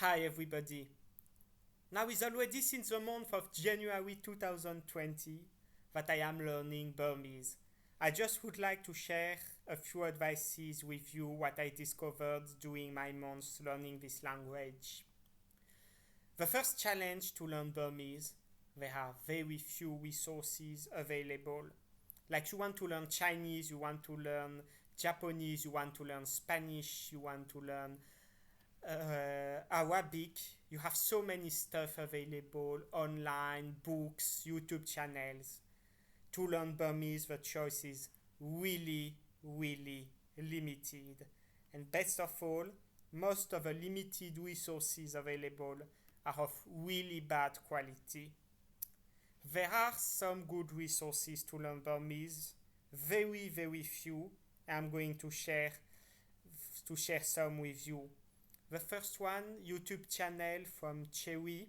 Hi everybody. Now it's already since the month of January 2020 that I am learning Burmese. I just would like to share a few advices with you what I discovered during my months learning this language. The first challenge to learn Burmese, there are very few resources available. Like you want to learn Chinese, you want to learn Japanese, you want to learn Spanish, you want to learn Arabic. You have so many stuff available online, books, YouTube channels. To learn Burmese, the choice is really limited. And best of all, most of the limited resources available are of really bad quality. There are some good resources to learn Burmese, very few. I'm going to share some with you. The first one, YouTube channel from Chewy.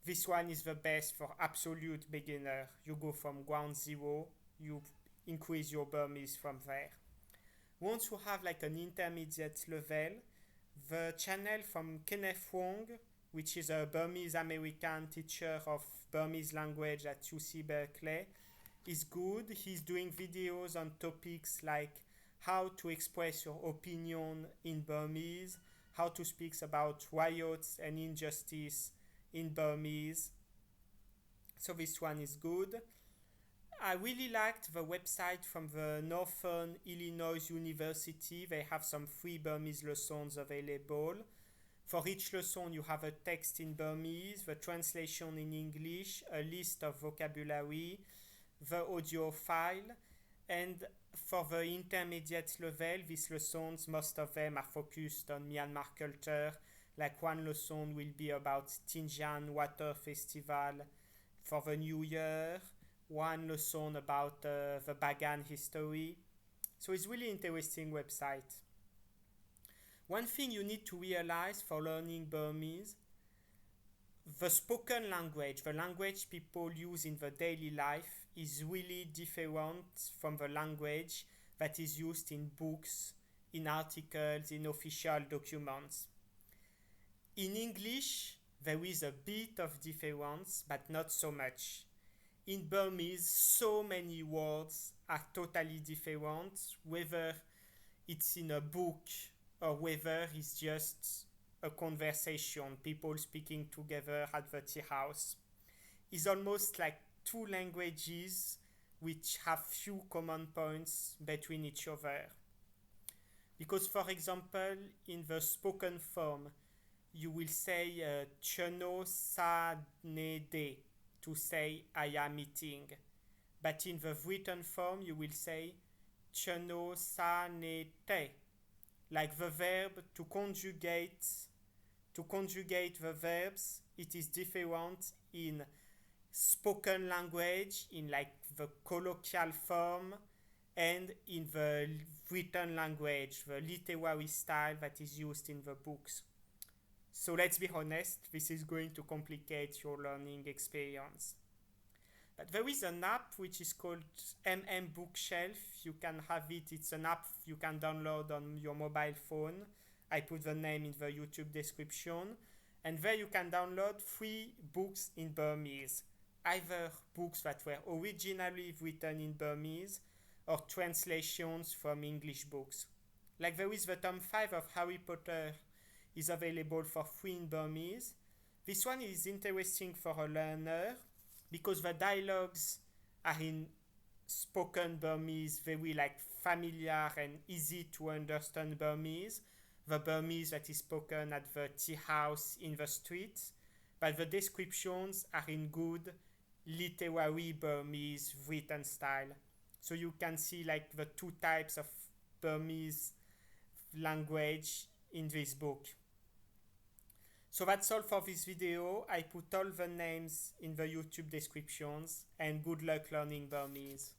This one is the best for absolute beginner. You go from ground zero, you increase your Burmese from there. Once you have like an intermediate level, the channel from Kenneth Wong, which is a Burmese American teacher of Burmese language at UC Berkeley, is good. He's doing videos on topics like how to express your opinion in Burmese, how to speak about riots and injustice in Burmese. So this one is good. I really liked the website from the Northern Illinois University. They have some free Burmese lessons available. For each lesson, you have a text in Burmese, the translation in English, a list of vocabulary, the audio file, and for the intermediate level, these lessons, most of them are focused on Myanmar culture. Like one lesson will be about Tinjan Water Festival for the New Year, one lesson about the Bagan history. So it's really interesting website. One thing you need to realize for learning Burmese, the spoken language, the language people use in the daily life, is really different from the language that is used in books, in articles, in official documents. In English, there is a bit of difference, but not so much. In Burmese, so many words are totally different, whether it's in a book or whether it's just a conversation, people speaking together at the tea house. It's almost like two languages which have few common points between each other. Because, for example, in the spoken form, you will say chono sa ne de to say I am eating. But in the written form, you will say chono sa ne te, like the verb to conjugate the verbs. It is different in spoken language, in like the colloquial form, and in the written language, the literary style that is used in the books. So let's be honest, this is going to complicate your learning experience. But there is an app which is called Bookshelf. You can have it. It's an app you can download on your mobile phone. I put the name in the YouTube description. And there you can download free books in Burmese. Either books that were originally written in Burmese or translations from English books. Like there is the Tom 5 of Harry Potter is available for free in Burmese. This one is interesting for a learner because the dialogues are in spoken Burmese, very like familiar and easy to understand Burmese. The Burmese that is spoken at the tea house in the streets, but the descriptions are in good literary Burmese written style. So you can see like the two types of Burmese language in this book. So that's all for this video. I put all the names in the YouTube descriptions, and good luck learning Burmese.